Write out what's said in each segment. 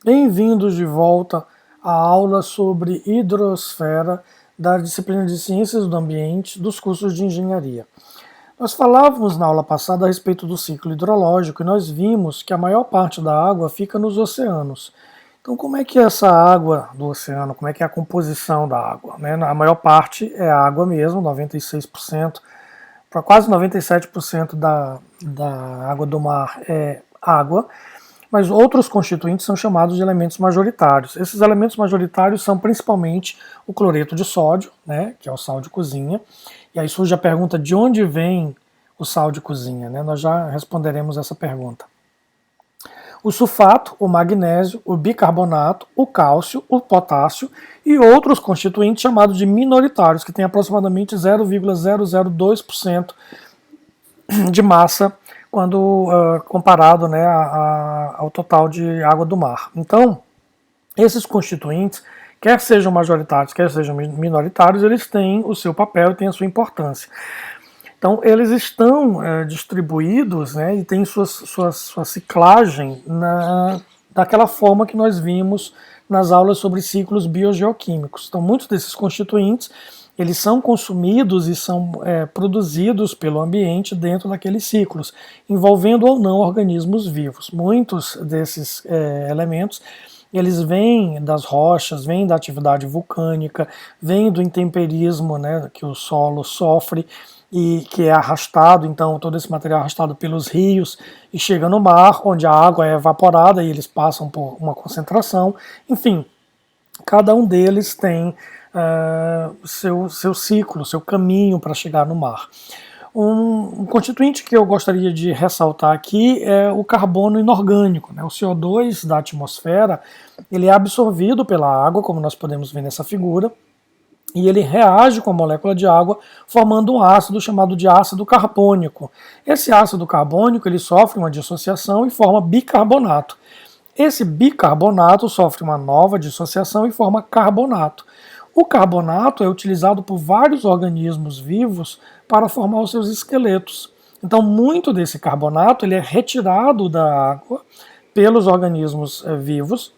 Bem-vindos de volta à aula sobre hidrosfera da disciplina de Ciências do Ambiente dos cursos de Engenharia. Nós falávamos na aula passada a respeito do ciclo hidrológico e nós vimos que a maior parte da água fica nos oceanos. Então, como é que é essa água do oceano, como é que é a composição da água? Né? A maior parte é água mesmo, 96%, para quase 97% da água do mar é água, mas outros constituintes são chamados de elementos majoritários. Esses elementos majoritários são principalmente o cloreto de sódio, né, que é o sal de cozinha, e aí surge a pergunta de onde vem o sal de cozinha, né? Nós já responderemos essa pergunta. O sulfato, o magnésio, o bicarbonato, o cálcio, o potássio e outros constituintes chamados de minoritários, que têm aproximadamente 0,002% de massa quando comparado, né, ao total de água do mar. Então, esses constituintes, quer sejam majoritários, quer sejam minoritários, eles têm o seu papel e têm a sua importância. Então, eles estão distribuídos, né, e têm sua ciclagem daquela forma que nós vimos nas aulas sobre ciclos biogeoquímicos. Então, muitos desses constituintes eles são consumidos e são produzidos pelo ambiente dentro daqueles ciclos, envolvendo ou não organismos vivos. Muitos desses elementos eles vêm das rochas, vêm da atividade vulcânica, vêm do intemperismo, né, que o solo sofre e que é arrastado, então todo esse material é arrastado pelos rios e chega no mar, onde a água é evaporada e eles passam por uma concentração. Enfim, cada um deles tem seu ciclo, seu caminho para chegar no mar. Um constituinte que eu gostaria de ressaltar aqui é o carbono inorgânico, né? O CO2 da atmosfera, ele é absorvido pela água, como nós podemos ver nessa figura, e ele reage com a molécula de água, formando um ácido chamado de ácido carbônico. Esse ácido carbônico ele sofre uma dissociação e forma bicarbonato. Esse bicarbonato sofre uma nova dissociação e forma carbonato. O carbonato é utilizado por vários organismos vivos para formar os seus esqueletos. Então, muito desse carbonato ele é retirado da água pelos organismos vivos,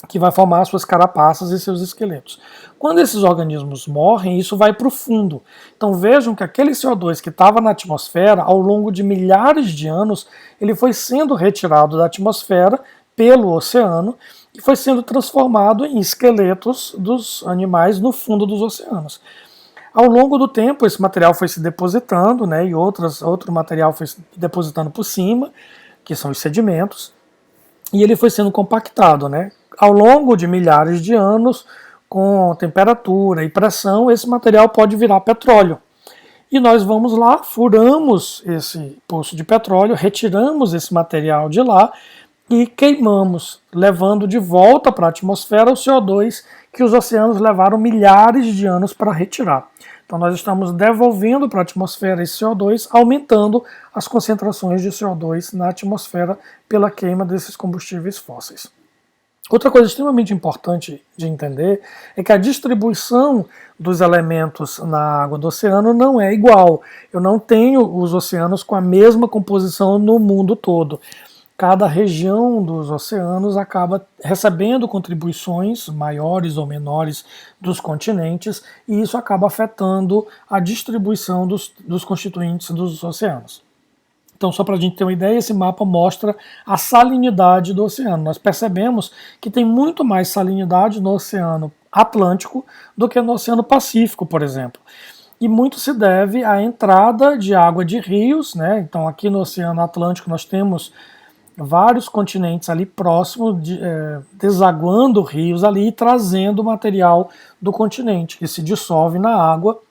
que vai formar suas carapaças e seus esqueletos. Quando esses organismos morrem, isso vai para o fundo. Então vejam que aquele CO2 que estava na atmosfera, ao longo de milhares de anos, ele foi sendo retirado da atmosfera pelo oceano e foi sendo transformado em esqueletos dos animais no fundo dos oceanos. Ao longo do tempo, esse material foi se depositando, né, e outro material foi se depositando por cima, que são os sedimentos, e ele foi sendo compactado, né? Ao longo de milhares de anos, com temperatura e pressão, esse material pode virar petróleo. E nós vamos lá, furamos esse poço de petróleo, retiramos esse material de lá e queimamos, levando de volta para a atmosfera o CO2 que os oceanos levaram milhares de anos para retirar. Então nós estamos devolvendo para a atmosfera esse CO2, aumentando as concentrações de CO2 na atmosfera pela queima desses combustíveis fósseis. Outra coisa extremamente importante de entender é que a distribuição dos elementos na água do oceano não é igual. Eu não tenho os oceanos com a mesma composição no mundo todo. Cada região dos oceanos acaba recebendo contribuições maiores ou menores dos continentes e isso acaba afetando a distribuição dos constituintes dos oceanos. Então, só para a gente ter uma ideia, esse mapa mostra a salinidade do oceano. Nós percebemos que tem muito mais salinidade no Oceano Atlântico do que no Oceano Pacífico, por exemplo. E muito se deve à entrada de água de rios, né? Então, aqui no Oceano Atlântico nós temos vários continentes ali próximos, desaguando rios ali e trazendo material do continente, que se dissolve na água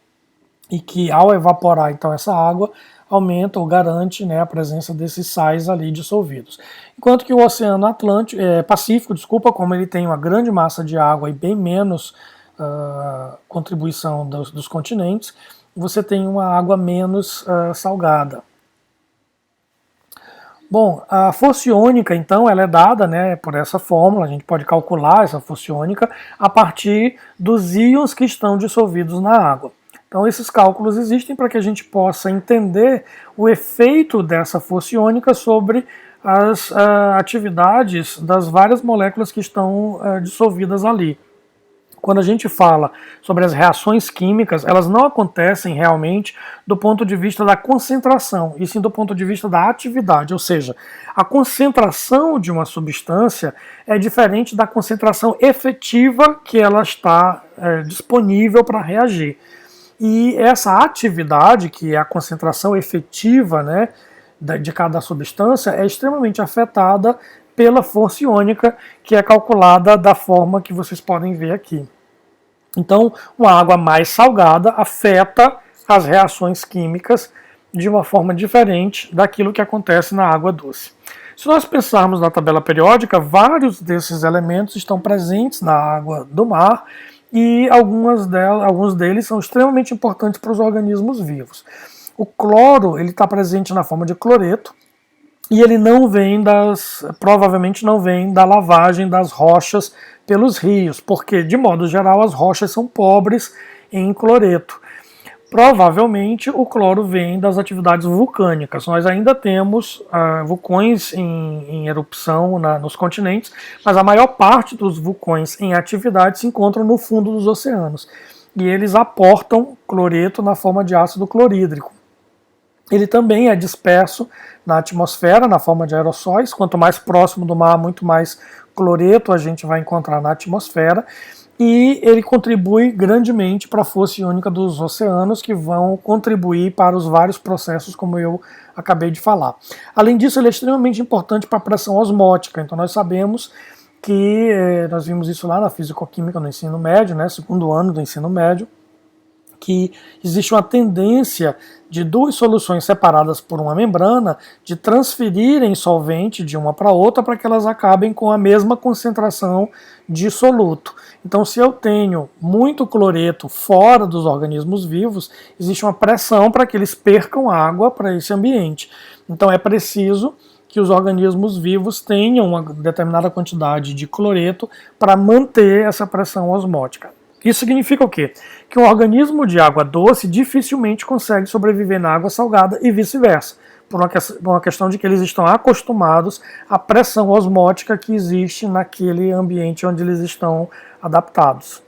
e que ao evaporar então essa água, aumenta ou garante, né, a presença desses sais ali dissolvidos. Enquanto que o Oceano Pacífico, como ele tem uma grande massa de água e bem menos contribuição dos continentes, você tem uma água menos salgada. Bom, a força iônica, então, ela é dada, né, por essa fórmula, a gente pode calcular essa força iônica a partir dos íons que estão dissolvidos na água. Então esses cálculos existem para que a gente possa entender o efeito dessa força iônica sobre as atividades das várias moléculas que estão dissolvidas ali. Quando a gente fala sobre as reações químicas, elas não acontecem realmente do ponto de vista da concentração, e sim do ponto de vista da atividade, ou seja, a concentração de uma substância é diferente da concentração efetiva que ela está disponível para reagir. E essa atividade, que é a concentração efetiva, né, de cada substância, é extremamente afetada pela força iônica, que é calculada da forma que vocês podem ver aqui. Então, uma água mais salgada afeta as reações químicas de uma forma diferente daquilo que acontece na água doce. Se nós pensarmos na tabela periódica, vários desses elementos estão presentes na água do mar e alguns deles são extremamente importantes para os organismos vivos. O cloro ele está presente na forma de cloreto, e ele provavelmente não vem da lavagem das rochas pelos rios, porque, de modo geral, as rochas são pobres em cloreto. Provavelmente o cloro vem das atividades vulcânicas. Nós ainda temos vulcões em erupção nos continentes, mas a maior parte dos vulcões em atividade se encontram no fundo dos oceanos. E eles aportam cloreto na forma de ácido clorídrico. Ele também é disperso na atmosfera, na forma de aerossóis. Quanto mais próximo do mar, muito mais cloreto a gente vai encontrar na atmosfera. E ele contribui grandemente para a força iônica dos oceanos, que vão contribuir para os vários processos, como eu acabei de falar. Além disso, ele é extremamente importante para a pressão osmótica. Então nós sabemos que, nós vimos isso lá na fisicoquímica no ensino médio, né, segundo ano do ensino médio, que existe uma tendência de duas soluções separadas por uma membrana de transferirem solvente de uma para outra para que elas acabem com a mesma concentração de soluto. Então, se eu tenho muito cloreto fora dos organismos vivos, existe uma pressão para que eles percam água para esse ambiente. Então, é preciso que os organismos vivos tenham uma determinada quantidade de cloreto para manter essa pressão osmótica. Isso significa o quê? Que um organismo de água doce dificilmente consegue sobreviver na água salgada e vice-versa, por uma questão de que eles estão acostumados à pressão osmótica que existe naquele ambiente onde eles estão adaptados.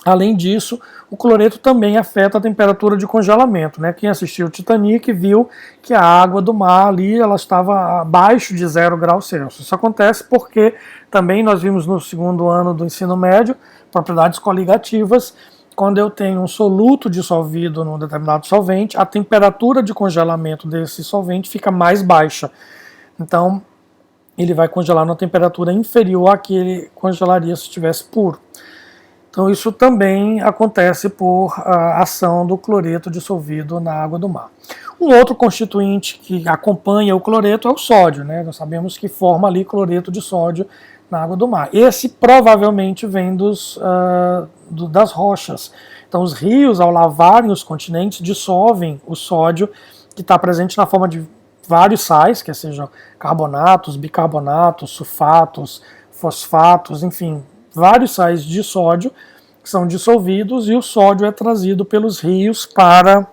Além disso, o cloreto também afeta a temperatura de congelamento, né? Quem assistiu o Titanic viu que a água do mar ali ela estava abaixo de 0 graus Celsius. Isso acontece porque também nós vimos no segundo ano do ensino médio propriedades coligativas. Quando eu tenho um soluto dissolvido num determinado solvente, a temperatura de congelamento desse solvente fica mais baixa. Então, ele vai congelar numa temperatura inferior à que ele congelaria se estivesse puro. Então isso também acontece por ação do cloreto dissolvido na água do mar. Um outro constituinte que acompanha o cloreto é o sódio, né? Nós sabemos que forma ali cloreto de sódio na água do mar. Esse provavelmente vem das rochas. Então os rios, ao lavarem os continentes, dissolvem o sódio que está presente na forma de vários sais, que sejam carbonatos, bicarbonatos, sulfatos, fosfatos, enfim, vários sais de sódio que são dissolvidos e o sódio é trazido pelos rios para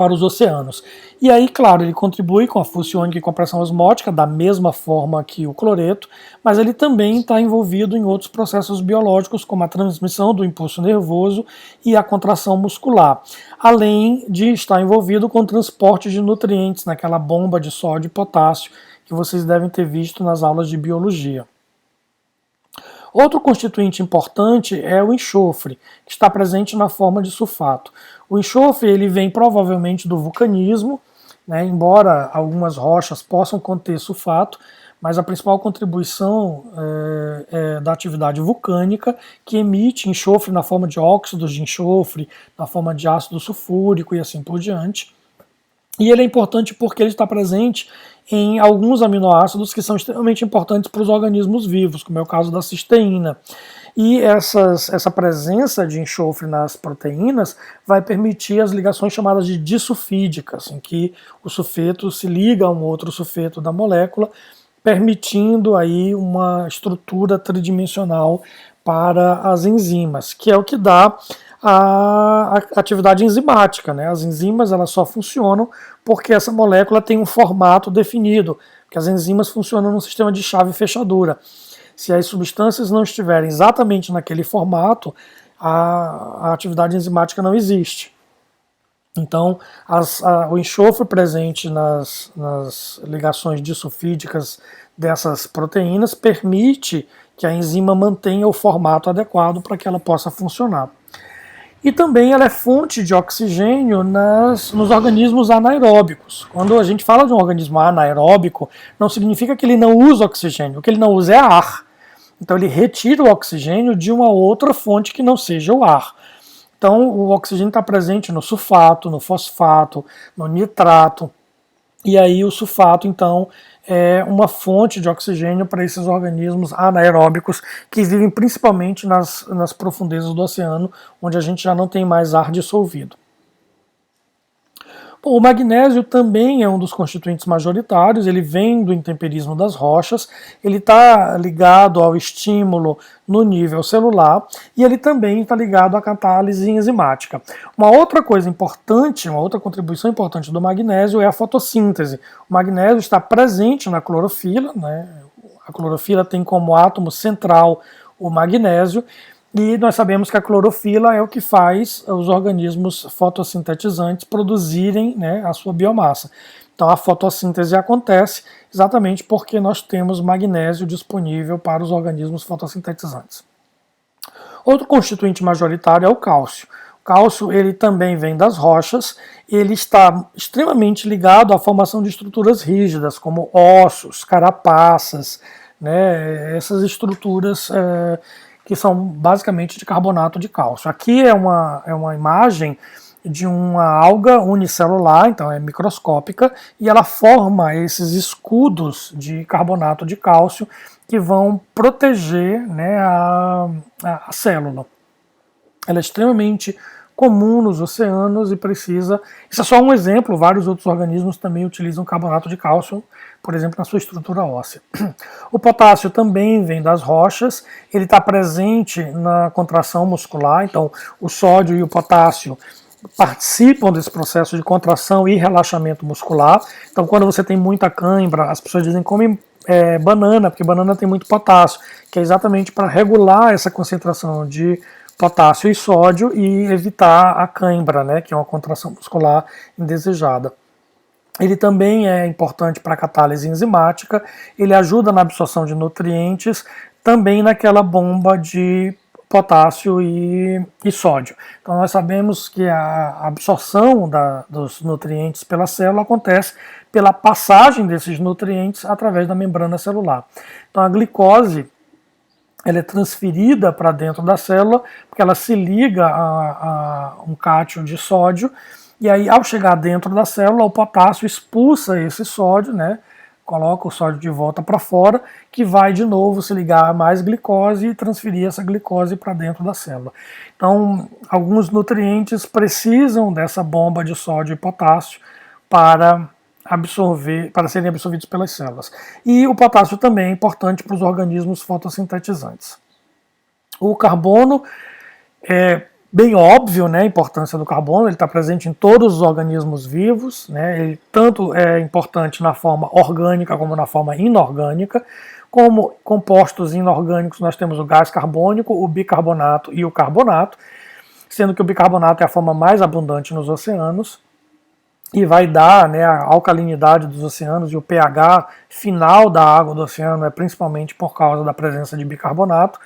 os oceanos. E aí, claro, ele contribui com a força iônica e com a pressão osmótica, da mesma forma que o cloreto, mas ele também está envolvido em outros processos biológicos, como a transmissão do impulso nervoso e a contração muscular, além de estar envolvido com o transporte de nutrientes naquela bomba de sódio e potássio que vocês devem ter visto nas aulas de biologia. Outro constituinte importante é o enxofre, que está presente na forma de sulfato. O enxofre ele vem provavelmente do vulcanismo, né, embora algumas rochas possam conter sulfato, mas a principal contribuição é da atividade vulcânica, que emite enxofre na forma de óxidos de enxofre, na forma de ácido sulfúrico e assim por diante. E ele é importante porque ele está presente em alguns aminoácidos que são extremamente importantes para os organismos vivos, como é o caso da cisteína. E essa presença de enxofre nas proteínas vai permitir as ligações chamadas de disulfídicas, em que o sulfeto se liga a um outro sulfeto da molécula, permitindo aí uma estrutura tridimensional para as enzimas, que é o que dá a atividade enzimática, né? As enzimas elas só funcionam porque essa molécula tem um formato definido, porque as enzimas funcionam num sistema de chave e fechadura. Se as substâncias não estiverem exatamente naquele formato, a atividade enzimática não existe. Então, o enxofre presente nas ligações disulfídicas dessas proteínas permite que a enzima mantenha o formato adequado para que ela possa funcionar. E também ela é fonte de oxigênio nos organismos anaeróbicos. Quando a gente fala de um organismo anaeróbico, não significa que ele não usa oxigênio, o que ele não usa é ar. Então ele retira o oxigênio de uma outra fonte que não seja o ar. Então o oxigênio está presente no sulfato, no fosfato, no nitrato, e aí o sulfato, então, é uma fonte de oxigênio para esses organismos anaeróbicos que vivem principalmente nas profundezas do oceano, onde a gente já não tem mais ar dissolvido. Bom, o magnésio também é um dos constituintes majoritários, ele vem do intemperismo das rochas, ele está ligado ao estímulo no nível celular e ele também está ligado à catálise enzimática. Uma outra coisa importante, uma outra contribuição importante do magnésio é a fotossíntese. O magnésio está presente na clorofila, né? A clorofila tem como átomo central o magnésio, e nós sabemos que a clorofila é o que faz os organismos fotossintetizantes produzirem, né, a sua biomassa. Então a fotossíntese acontece exatamente porque nós temos magnésio disponível para os organismos fotossintetizantes. Outro constituinte majoritário é o cálcio. O cálcio ele também vem das rochas, ele está extremamente ligado à formação de estruturas rígidas, como ossos, carapaças, né, essas estruturas que são basicamente de carbonato de cálcio. Aqui é uma imagem de uma alga unicelular, então é microscópica, e ela forma esses escudos de carbonato de cálcio que vão proteger, né, a célula. Ela é extremamente comum nos oceanos e precisa... Isso é só um exemplo, vários outros organismos também utilizam carbonato de cálcio, por exemplo, na sua estrutura óssea. O potássio também vem das rochas, ele está presente na contração muscular, então o sódio e o potássio participam desse processo de contração e relaxamento muscular. Então, quando você tem muita cãibra, as pessoas dizem come banana, porque banana tem muito potássio, que é exatamente para regular essa concentração de potássio e sódio e evitar a cãibra, né, que é uma contração muscular indesejada. Ele também é importante para a catálise enzimática, ele ajuda na absorção de nutrientes, também naquela bomba de potássio e sódio. Então nós sabemos que a absorção dos nutrientes pela célula acontece pela passagem desses nutrientes através da membrana celular. Então a glicose ela é transferida para dentro da célula, porque ela se liga a um cátion de sódio, e aí ao chegar dentro da célula, o potássio expulsa esse sódio, né, coloca o sódio de volta para fora, que vai de novo se ligar a mais glicose e transferir essa glicose para dentro da célula. Então, alguns nutrientes precisam dessa bomba de sódio e potássio para serem absorvidos pelas células. E o potássio também é importante para os organismos fotossintetizantes. O carbono é bem óbvio, né, a importância do carbono, ele está presente em todos os organismos vivos, né, ele tanto é importante na forma orgânica como na forma inorgânica. Como compostos inorgânicos nós temos o gás carbônico, o bicarbonato e o carbonato, sendo que o bicarbonato é a forma mais abundante nos oceanos, e vai dar, né, a alcalinidade dos oceanos, e o pH final da água do oceano é principalmente por causa da presença de bicarbonato.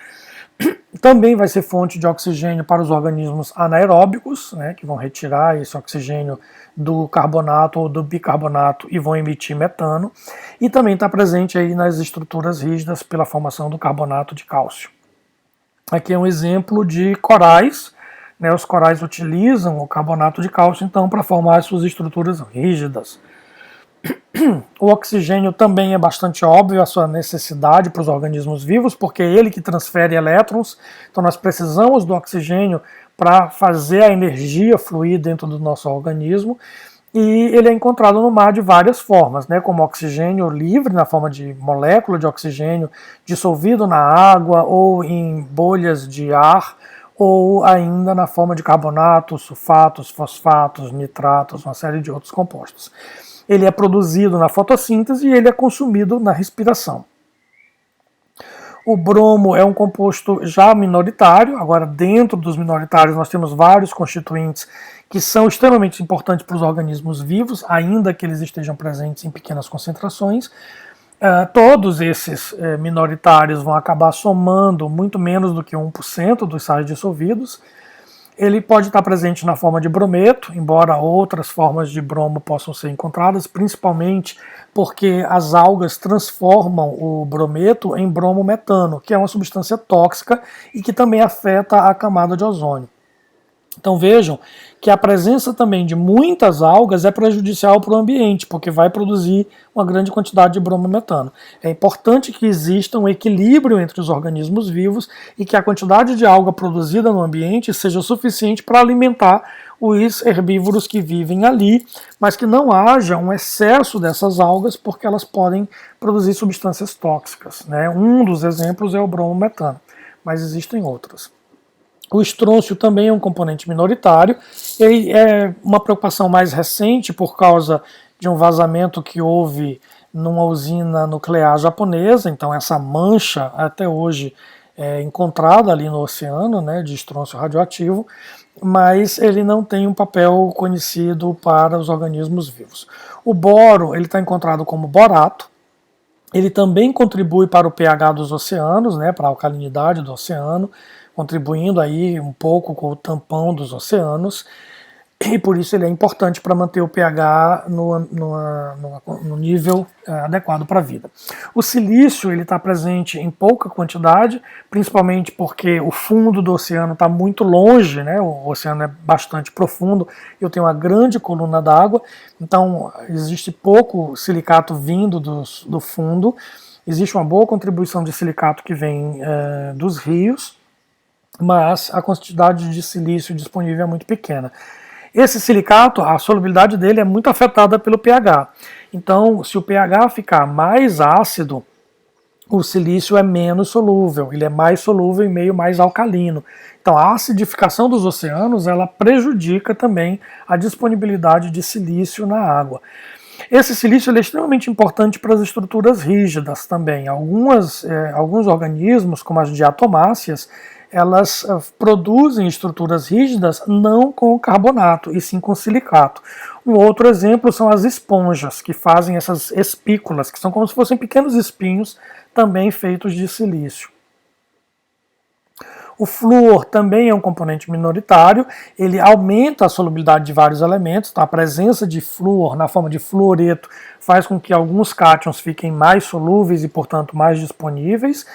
Também vai ser fonte de oxigênio para os organismos anaeróbicos, né, que vão retirar esse oxigênio do carbonato ou do bicarbonato e vão emitir metano. E também está presente aí nas estruturas rígidas pela formação do carbonato de cálcio. Aqui é um exemplo de corais. Né, os corais utilizam o carbonato de cálcio, então, para formar as suas estruturas rígidas. O oxigênio também é bastante óbvio a sua necessidade para os organismos vivos, porque é ele que transfere elétrons, então nós precisamos do oxigênio para fazer a energia fluir dentro do nosso organismo, e ele é encontrado no mar de várias formas, né, como oxigênio livre, na forma de molécula de oxigênio dissolvido na água ou em bolhas de ar, ou ainda na forma de carbonatos, sulfatos, fosfatos, nitratos, uma série de outros compostos. ele é produzido na fotossíntese e ele é consumido na respiração. O bromo é um composto já minoritário. Agora, dentro dos minoritários, nós temos vários constituintes que são extremamente importantes para os organismos vivos, ainda que eles estejam presentes em pequenas concentrações. Todos esses minoritários vão acabar somando muito menos do que 1% dos sais dissolvidos. Ele pode estar presente na forma de brometo, embora outras formas de bromo possam ser encontradas, principalmente porque as algas transformam o brometo em bromometano, que é uma substância tóxica e que também afeta a camada de ozônio. Então vejam que a presença também de muitas algas é prejudicial para o ambiente, porque vai produzir uma grande quantidade de bromometano. É importante que exista um equilíbrio entre os organismos vivos e que a quantidade de alga produzida no ambiente seja suficiente para alimentar os herbívoros que vivem ali, mas que não haja um excesso dessas algas, porque elas podem produzir substâncias tóxicas, né? Um dos exemplos é o bromometano, mas existem outros. O estrôncio também é um componente minoritário, e é uma preocupação mais recente por causa de um vazamento que houve numa usina nuclear japonesa. Então essa mancha até hoje é encontrada ali no oceano, né, de estrôncio radioativo, mas ele não tem um papel conhecido para os organismos vivos. O boro ele está encontrado como borato. Ele também contribui para o pH dos oceanos, né, para a alcalinidade do oceano, contribuindo aí um pouco com o tampão dos oceanos, e por isso ele é importante para manter o pH no nível adequado para a vida. O silício ele está presente em pouca quantidade, principalmente porque o fundo do oceano está muito longe, né? O oceano é bastante profundo, eu tenho uma grande coluna d'água, então existe pouco silicato vindo do fundo, existe uma boa contribuição de silicato que vem dos rios, mas a quantidade de silício disponível é muito pequena. Esse silicato, a solubilidade dele é muito afetada pelo pH. Então, se o pH ficar mais ácido, o silício é menos solúvel, ele é mais solúvel em meio mais alcalino. Então, a acidificação dos oceanos, ela prejudica também a disponibilidade de silício na água. Esse silício ele é extremamente importante para as estruturas rígidas também. Alguns organismos, como as diatomáceas, elas produzem estruturas rígidas não com carbonato, e sim com silicato. Um outro exemplo são as esponjas, que fazem essas espículas, que são como se fossem pequenos espinhos, também feitos de silício. O flúor também é um componente minoritário, ele aumenta a solubilidade de vários elementos, então a presença de flúor na forma de fluoreto faz com que alguns cátions fiquem mais solúveis e, portanto, mais disponíveis.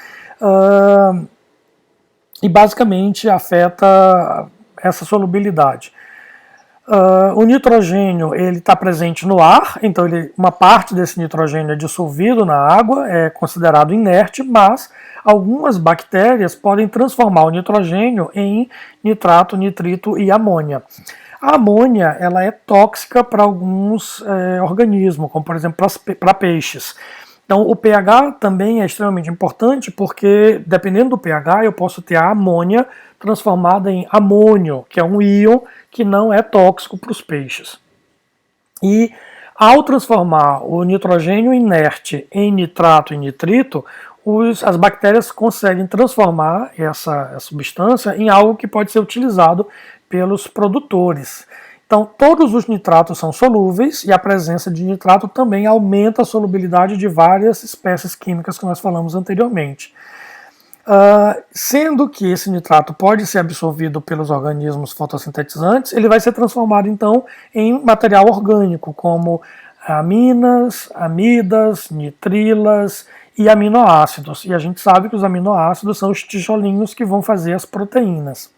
E basicamente afeta essa solubilidade. O nitrogênio ele está presente no ar, então uma parte desse nitrogênio é dissolvido na água, é considerado inerte, mas algumas bactérias podem transformar o nitrogênio em nitrato, nitrito e amônia. A amônia ela é tóxica para alguns organismos, como por exemplo para peixes. Então o pH também é extremamente importante porque, dependendo do pH, eu posso ter a amônia transformada em amônio, que é um íon que não é tóxico para os peixes. E ao transformar o nitrogênio inerte em nitrato e nitrito, as bactérias conseguem transformar essa substância em algo que pode ser utilizado pelos produtores. Então, todos os nitratos são solúveis e a presença de nitrato também aumenta a solubilidade de várias espécies químicas que nós falamos anteriormente. Sendo que esse nitrato pode ser absorvido pelos organismos fotossintetizantes, ele vai ser transformado então em material orgânico, como aminas, amidas, nitrilas e aminoácidos. E a gente sabe que os aminoácidos são os tijolinhos que vão fazer as proteínas.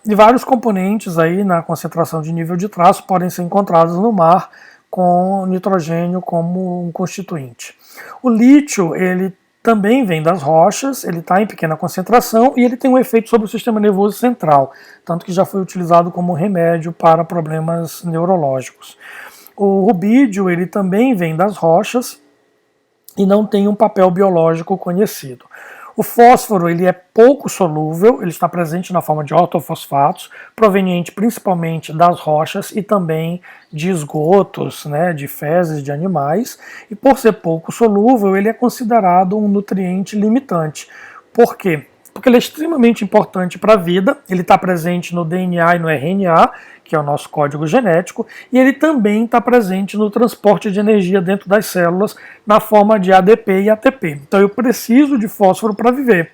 E vários componentes aí na concentração de nível de traço podem ser encontrados no mar com nitrogênio como um constituinte. O lítio, ele também vem das rochas, ele está em pequena concentração e ele tem um efeito sobre o sistema nervoso central, tanto que já foi utilizado como remédio para problemas neurológicos. O rubídio, ele também vem das rochas e não tem um papel biológico conhecido. O fósforo ele é pouco solúvel, ele está presente na forma de ortofosfatos, proveniente principalmente das rochas e também de esgotos, né, de fezes de animais, e por ser pouco solúvel, ele é considerado um nutriente limitante. Por quê? Porque ele é extremamente importante para a vida, ele está presente no DNA e no RNA, que é o nosso código genético, e ele também está presente no transporte de energia dentro das células na forma de ADP e ATP. Então eu preciso de fósforo para viver.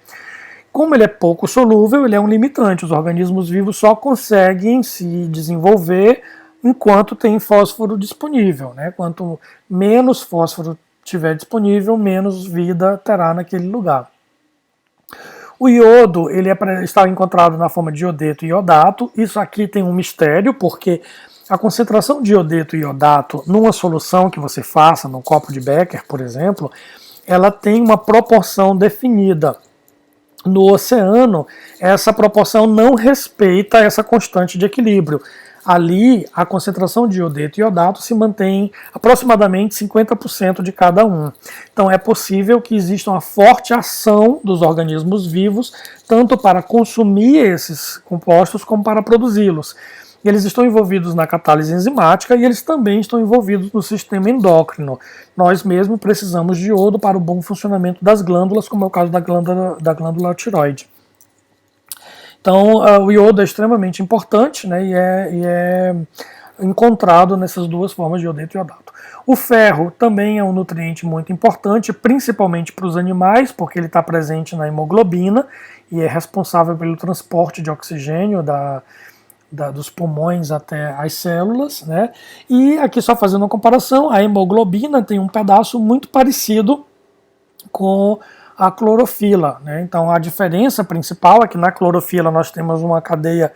Como ele é pouco solúvel, ele é um limitante. Os organismos vivos só conseguem se desenvolver enquanto tem fósforo disponível, né? Quanto menos fósforo tiver disponível, menos vida terá naquele lugar. O iodo ele está encontrado na forma de iodeto e iodato. Isso aqui tem um mistério, porque a concentração de iodeto e iodato numa solução que você faça, num copo de Becker, por exemplo, ela tem uma proporção definida. No oceano, essa proporção não respeita essa constante de equilíbrio. Ali, a concentração de iodeto e iodato se mantém aproximadamente 50% de cada um. Então, é possível que exista uma forte ação dos organismos vivos, tanto para consumir esses compostos como para produzi-los. Eles estão envolvidos na catálise enzimática e eles também estão envolvidos no sistema endócrino. Nós mesmos precisamos de iodo para o bom funcionamento das glândulas, como é o caso da glândula tiroide. Então, o iodo é extremamente importante, né, e é encontrado nessas duas formas de iodeto e iodato. O ferro também é um nutriente muito importante, principalmente para os animais, porque ele está presente na hemoglobina e é responsável pelo transporte de oxigênio dos pulmões até as células, né? E aqui só fazendo uma comparação, a hemoglobina tem um pedaço muito parecido com a clorofila, né? Então a diferença principal é que na clorofila nós temos uma cadeia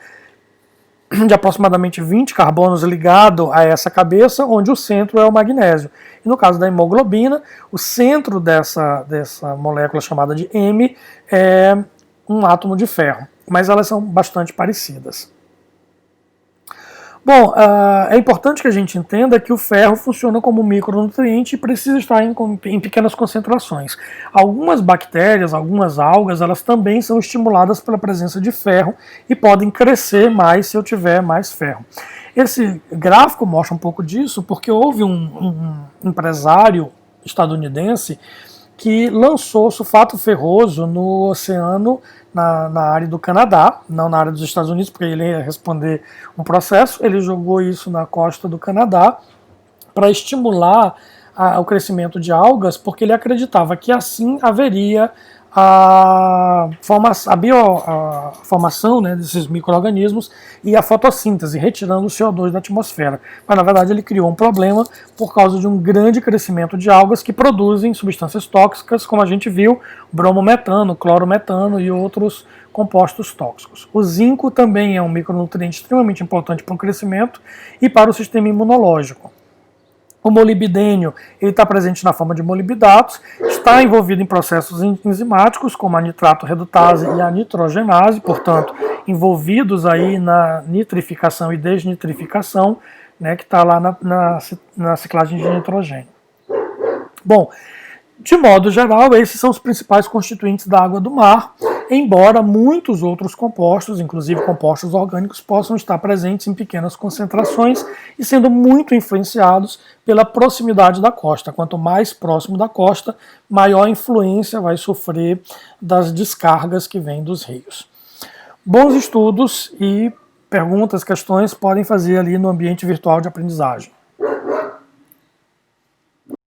de aproximadamente 20 carbonos ligado a essa cabeça, onde o centro é o magnésio. E no caso da hemoglobina, o centro dessa molécula chamada de M é um átomo de ferro, mas elas são bastante parecidas. Bom, é importante que a gente entenda que o ferro funciona como micronutriente e precisa estar em pequenas concentrações. Algumas bactérias, algumas algas, elas também são estimuladas pela presença de ferro e podem crescer mais se eu tiver mais ferro. Esse gráfico mostra um pouco disso porque houve um empresário estadunidense que lançou sulfato ferroso no oceano, na área do Canadá, não na área dos Estados Unidos, porque ele ia responder um processo. Ele jogou isso na costa do Canadá para estimular o crescimento de algas, porque ele acreditava que assim haveria a formação, né, desses micro-organismos e a fotossíntese, retirando o CO2 da atmosfera. Mas na verdade ele criou um problema por causa de um grande crescimento de algas que produzem substâncias tóxicas, como a gente viu, bromometano, clorometano e outros compostos tóxicos. O zinco também é um micronutriente extremamente importante para o crescimento e para o sistema imunológico. O molibdênio está presente na forma de molibdatos, está envolvido em processos enzimáticos, como a nitrato redutase e a nitrogenase, portanto, envolvidos aí na nitrificação e desnitrificação, né, que está lá na ciclagem de nitrogênio. Bom, de modo geral, esses são os principais constituintes da água do mar, embora muitos outros compostos, inclusive compostos orgânicos, possam estar presentes em pequenas concentrações e sendo muito influenciados pela proximidade da costa. Quanto mais próximo da costa, maior influência vai sofrer das descargas que vêm dos rios. Bons estudos e perguntas, questões podem fazer ali no ambiente virtual de aprendizagem.